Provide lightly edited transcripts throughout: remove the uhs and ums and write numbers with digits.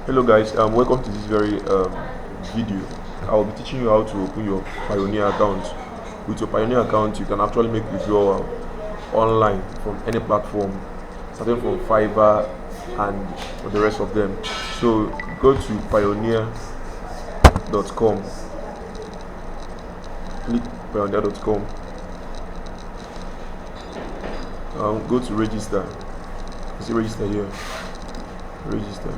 Hello guys, welcome to this very video. I will be teaching you how to open your Pioneer account. With your Pioneer account, you can actually make withdrawal online from any platform, starting from Fiverr and the rest of them. So go to pioneer.com, click pioneer.com, go to register. You see register here, register.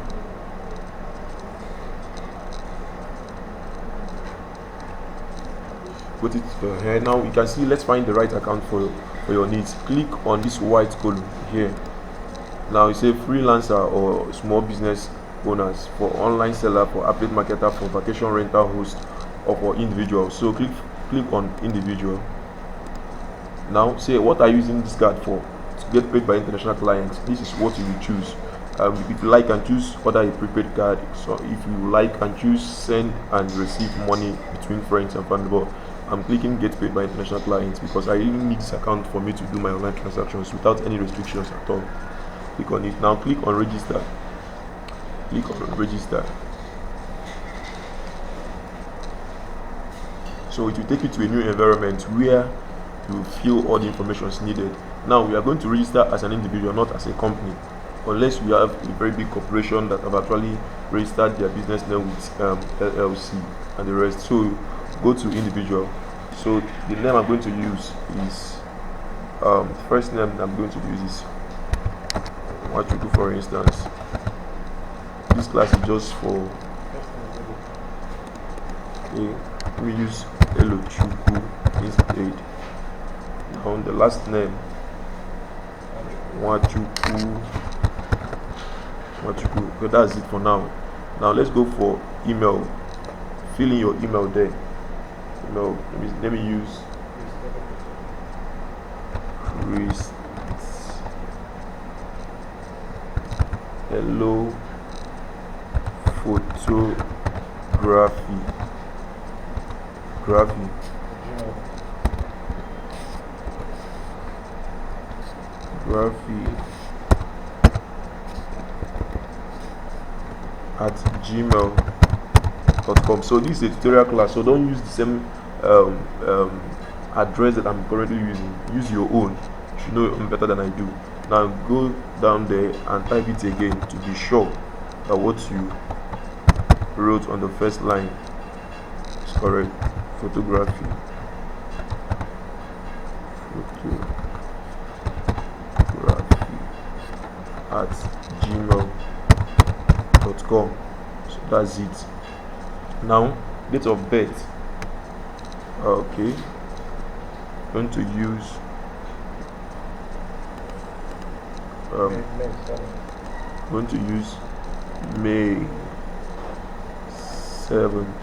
Put it here. Now you can see, let's find the right account for your needs. Click on this white column here. Now you say freelancer or small business owners, for online seller, for affiliate marketer, for vacation rental host, or for individual. So click on individual. Now say, what are you using this card for? To get paid by international clients. This is what you will choose. If you like and choose order a prepaid card. So if you like and choose send and receive money between friends and family. But I'm clicking get paid by international clients because I really need this account for me to do my online transactions without any restrictions at all. Click on it. Now click on register. Click on register. So it will take you to a new environment where you fill all the information needed. Now we are going to register as an individual, not as a company, unless we have a very big corporation that have actually registered their business name with LLC and the rest. So go to individual. So the name I'm going to use is first name I'm going to use is what you do. For instance, this class is just for let me use Hello Chuku instead. Now the last name Wachuku. Okay, that's it for now. Now let's go for email. Fill in your email there. Let me use Chris. Hello photography at gmail.com. So this is a tutorial class, so don't use the same address that I'm currently using. Use your own. You should know better than I do. Now go down there and type it again to be sure that what you wrote on the first line is correct. Photography at gmail.com. So that's it. Now date of birth. Okay, going to use May 7th.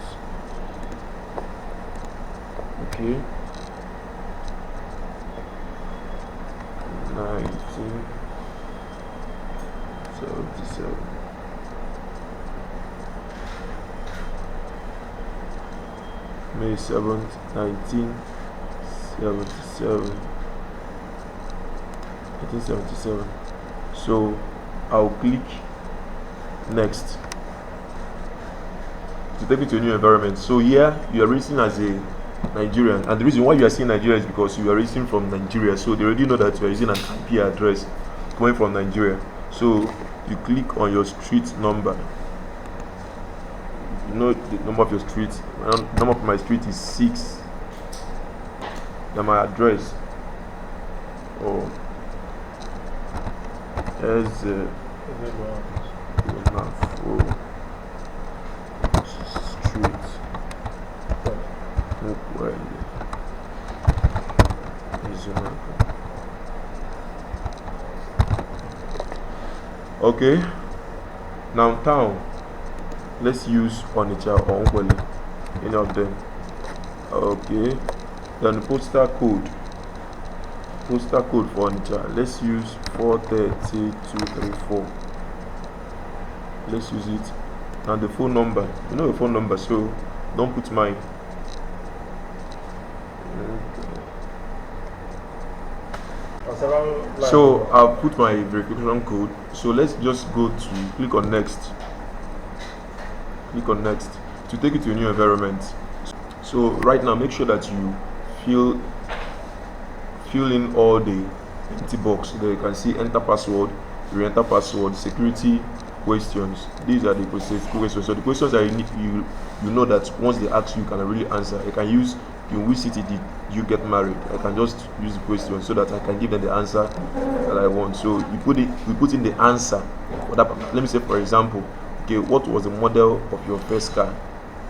Okay, 1977. May 7th, 1977. So I'll click next to take me to a new environment. So here you are registering as a Nigerian, and the reason why you are seeing Nigeria is because you are registering from Nigeria. So they already know that you are using an IP address coming from Nigeria. So you click on your street number. You know the number of your street. The number of my street is 6. Then my address street. Okay, now town, let's use Onitsha or Nkweli, any of them. Okay, then postal code for Onitsha, let's use 430234. Let's use it. And the phone number, you know the phone number, so don't put mine. So I'll put my verification code. So let's just go to click on next. click on next to take you to a new environment. So right now, make sure that you fill in all the empty box. There you can see enter password, re-enter password, security questions. These are the questions. So the questions that you know that once they ask you, you can really answer. You can use, in which city did you get married? I can just use the question so that I can give them the answer that I want. So we put in the answer for that. Let me say, for example, okay, what was the model of your first car?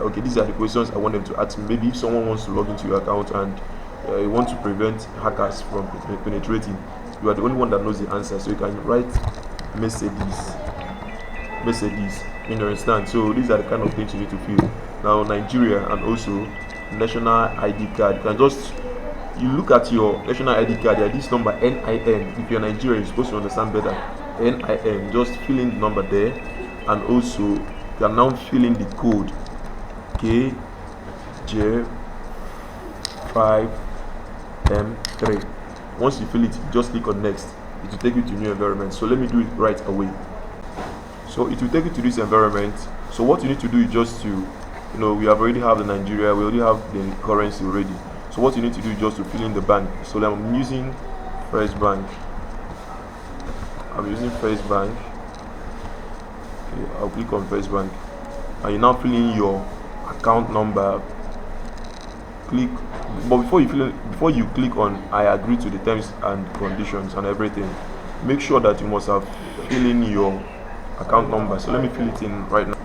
Okay, these are the questions I want them to ask me. Maybe if someone wants to log into your account and you want to prevent hackers from penetrating, you are the only one that knows the answer. So you can write Mercedes, you understand? So these are the kind of things you need to fill. Now Nigeria, and also national ID card. You can just, you look at your national ID card, there this number NIN. If you're Nigerian, you're supposed to understand better. NIN, just fill in the number there, and also you can now fill in the code KJ5M3. Once you fill it, just click on next. It will take you to new environment. So let me do it right away. So it will take you to this environment. So what you need to do is just to, we already have the Nigeria, we already have the currency already. So what you need to do is just to fill in the bank. So I'm using First Bank. Okay, I'll click on First Bank, and you now fill in your account number. But before you click on I agree to the terms and conditions and everything, make sure that you must have fill in your account number. So let me fill it in right now.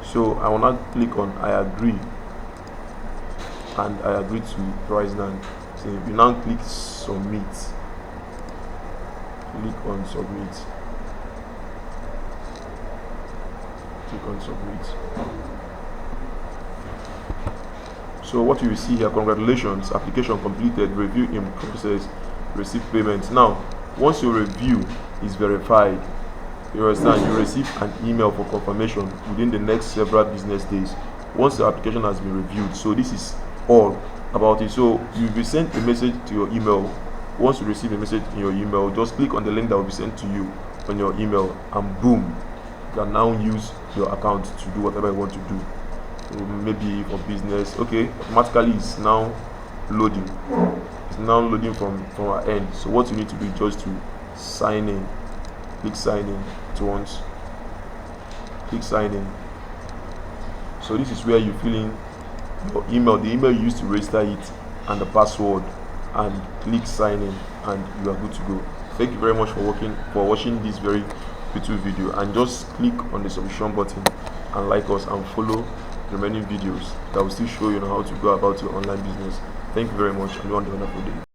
So I will now click on I agree, and I agree to price down. So you now click submit. Click on submit. So what you will see here, congratulations, application completed, review in process, receive payment. Now once your review is verified, you understand, you receive an email for confirmation within the next several business days once the application has been reviewed. So this is all about it. So you'll be sent a message to your email. Once you receive a message in your email, just click on the link that will be sent to you on your email, and boom, you can now use your account to do whatever you want to do. Maybe for business. Okay, automatically it's now loading. It's now loading from our end. So what you need to do is just to sign in. Click sign in once. Click sign in. So this is where you fill in your email, the email you used to register it, and the password, and click sign in, and you are good to go. Thank you very much for watching this very YouTube video, and just click on the subscription button and like us, and follow the remaining videos that will still show you how to go about your online business. Thank you very much, and you have a wonderful day.